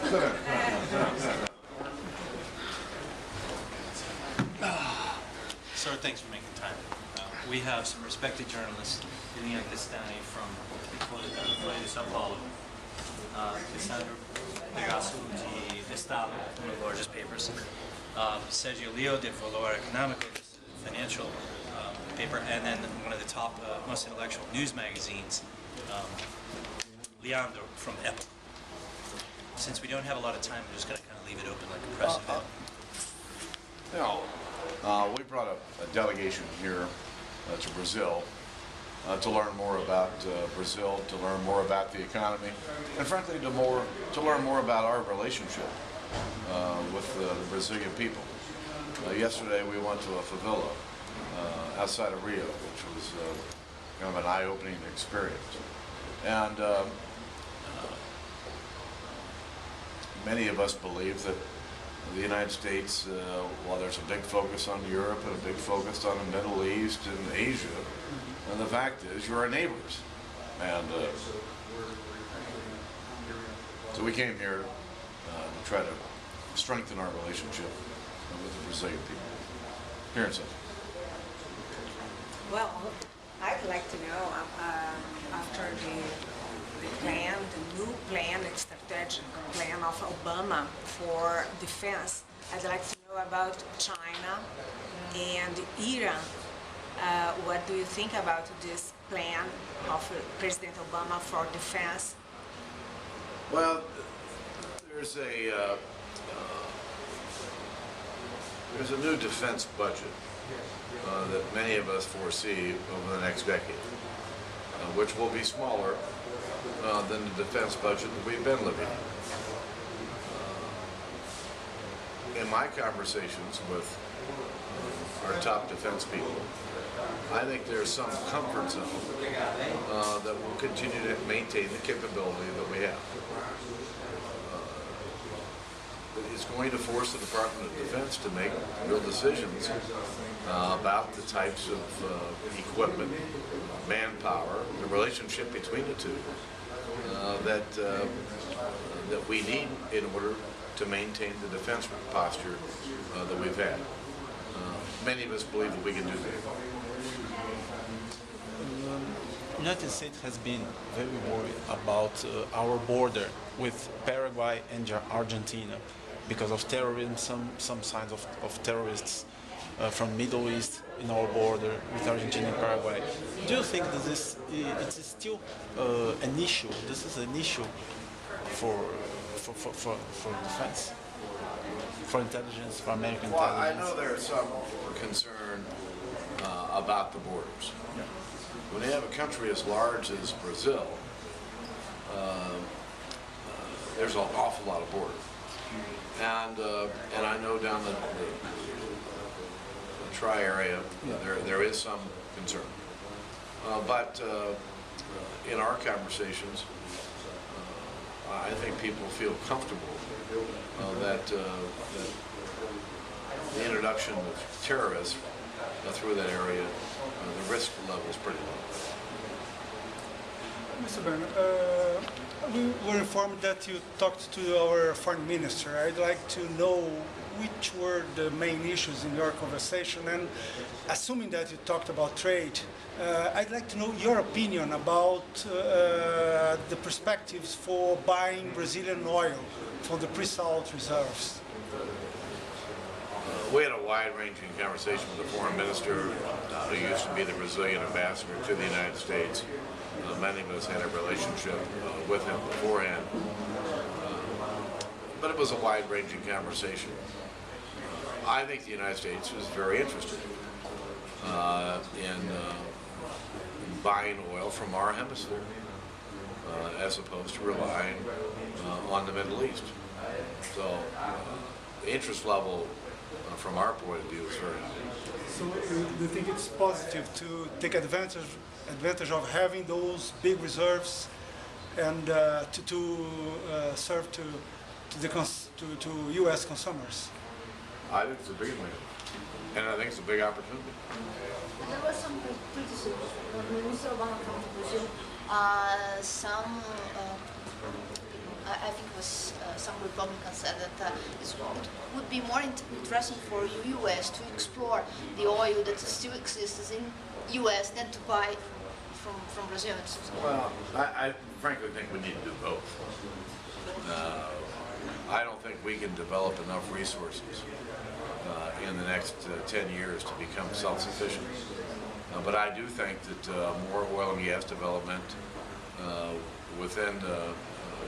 Sir, thanks for making time. We have some respected journalists getting at this down from Folha de São Paulo. Alessandro Pegasso de Estado, one of the largest papers. Sergio Leo de Valor Econômico, financial paper, and then one of the top, most intellectual news magazines, Leandro from Epoch. Since we don't have a lot of time, I'm just going to kind of leave it open like a press event. We brought a delegation here to Brazil to learn more about Brazil, to learn more about the economy, and frankly to learn more about our relationship with the Brazilian people. Yesterday we went to a favela outside of Rio, which was kind of an eye-opening experience. And many of us believe that the United States, while there's a big focus on Europe and a big focus on the Middle East and Asia, and the fact is you're our neighbors. And so we came here to try to strengthen our relationship with the Brazilian people. Here in South. Well, I'd like to know, after the plan, the new plan, the strategic plan of Obama for defense, I'd like to know about China and Iran. What do you think about this plan of President Obama for defense? Well, there's a new defense budget that many of us foresee over the next decade, which will be smaller than the defense budget that we've been living in. In my conversations with our top defense people, I think there's some comfort zone that will continue to maintain the capability that we have. It's going to force the Department of Defense to make real decisions about the types of equipment, manpower, the relationship between the two that we need in order to maintain the defense posture that we've had. Many of us believe that we can do that. The United States has been very worried about our border with Paraguay and Argentina because of terrorism, some signs of terrorists from Middle East in our border with Argentina and Paraguay. Do you think that it is still an issue? This is an issue for defense, for intelligence, for American intelligence? Well, I know there's some concern about the borders. Yeah. When you have a country as large as Brazil, there's an awful lot of border. And I know down the tri-area there is some concern. But in our conversations, I think people feel comfortable that the introduction of terrorists through that area, the risk level is pretty low. Mr. Boehner, we were informed that you talked to our foreign minister. I'd like to know which were the main issues in your conversation, and assuming that you talked about trade, I'd like to know your opinion about the perspectives for buying Brazilian oil from the pre-salt reserves. We had a wide-ranging conversation with the foreign minister, who used to be the Brazilian ambassador to the United States. Many of us had a relationship with him beforehand, but it was a wide-ranging conversation. I think the United States was very interested in buying oil from our hemisphere, as opposed to relying on the Middle East. So the interest level from our point of view is very high. So do you think it's positive to take advantage of having those big reserves and to serve to U.S. consumers? I think it's a big win, and I think it's a big opportunity. There was some criticism when Mr. Obama came to Brazil. Some I think it was some Republicans said that it would be more interesting for U.S. to explore the oil that still exists in U.S. than to buy from Brazil. Well, I frankly think we need to do both. I don't think we can develop enough resources in the next 10 years to become self-sufficient. But I do think that more oil and gas development within the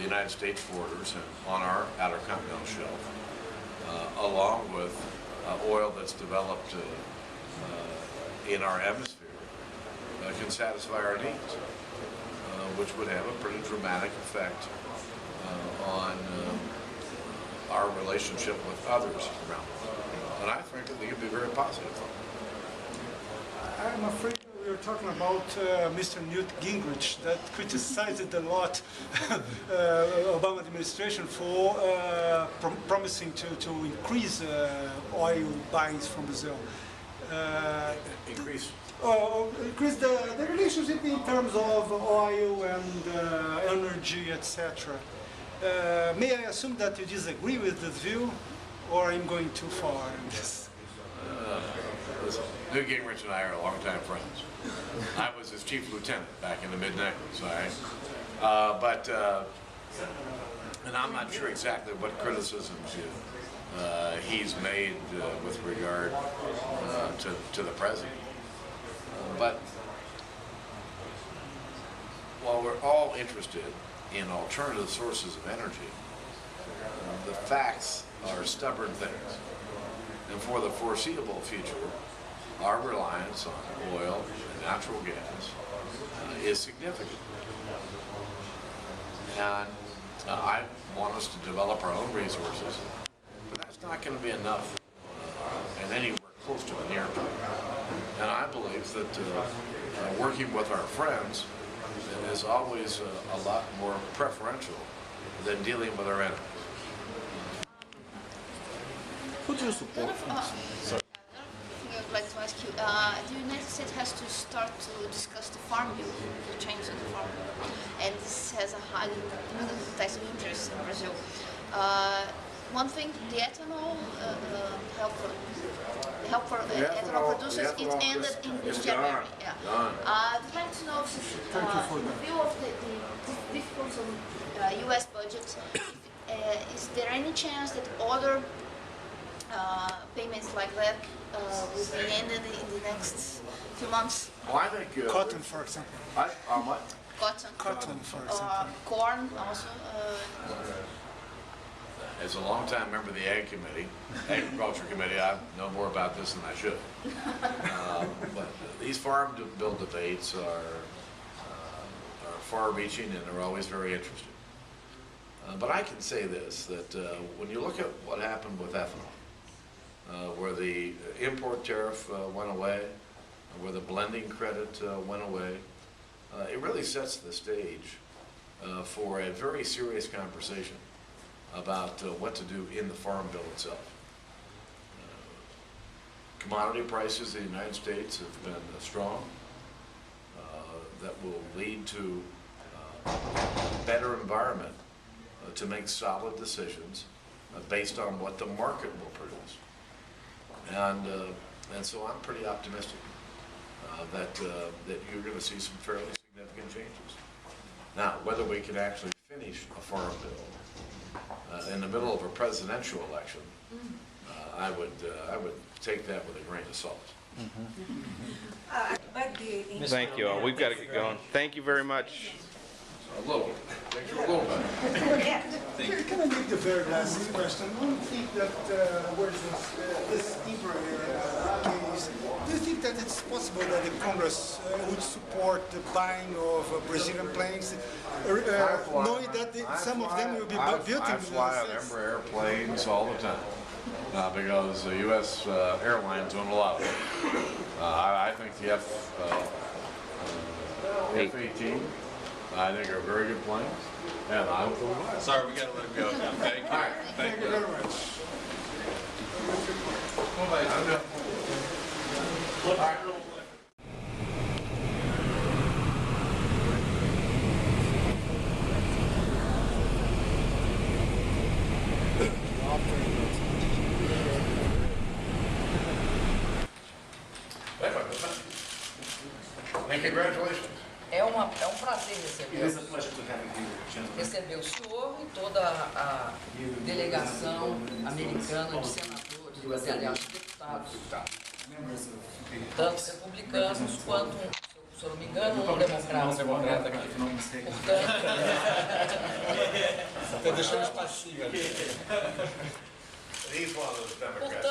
United States borders and on our outer continental shelf, along with oil that's developed in our hemisphere, can satisfy our needs, which would have a pretty dramatic effect on our relationship with others around the world. And I think that they could be very positive. I'm afraid we were talking about Mr. Newt Gingrich that criticized a lot Obama administration for promising to increase oil buys from Brazil. Increase the relationship in terms of oil and energy, etc. May I assume that you disagree with this view, or I'm going too far in this? Listen, Newt Gingrich and I are longtime friends. I was his chief lieutenant back in the mid-90s, all right? And I'm not sure exactly what criticisms he's made with regard to the president. But while we're all interested in alternative sources of energy, the facts are stubborn things. And for the foreseeable future, our reliance on oil and natural gas is significant. And I want us to develop our own resources, but that's not going to be enough in anywhere close to the near term. And I believe that working with our friends is always a lot more preferential than dealing with our enemies. Who do you support? Sorry. I would like to ask you, the United States has to start to discuss the farm bill, the changes in the farm bill, and this has a high tax interest in Brazil. One thing, the ethanol help for ethanol producers, it ended in January. Yeah. I'd like to know, in view of the difficulties of U.S. budget, is there any chance that other payments like that will be ended in the next few months? Well, I think Cotton, for example. What? Cotton, for example. corn also. As a longtime member of the Agriculture Committee, I know more about this than I should. But these farm bill debates are far-reaching and they're always very interesting. But I can say this, that when you look at what happened with ethanol, where the import tariff went away, where the blending credit went away, it really sets the stage for a very serious conversation about what to do in the farm bill itself. Commodity prices in the United States have been strong. That will lead to a better environment to make solid decisions based on what the market will produce. And so I'm pretty optimistic that you're going to see some fairly significant changes. Now, whether we can actually finish a farm bill in the middle of a presidential election, I would take that with a grain of salt. Thank you all. We've got to get going. Thank you very much. A little. Makes you a little better. Can I make the very last question? Do you think that this Hebrew case, do you think that it's possible that the Congress would support the buying of Brazilian planes, knowing that some of them will be built in the I fly on Embraer airplanes all the time because the U.S. airlines don't allow it. I think the F-18, I think are very good planes, and I will buy. Sorry, we got to let him go now. Thank you. All right. Thank you very much. All right. And congratulations. É um prazer It is a pleasure to have you here, gentlemen. receber o senhor e toda a delegação americana de senadores, aliás, deputados, Members of the tanto republicanos quanto, se eu não me engano, um democrata aqui. if I'm not mistaken. Até deixou um espacinho ali. He's one of those Democrats.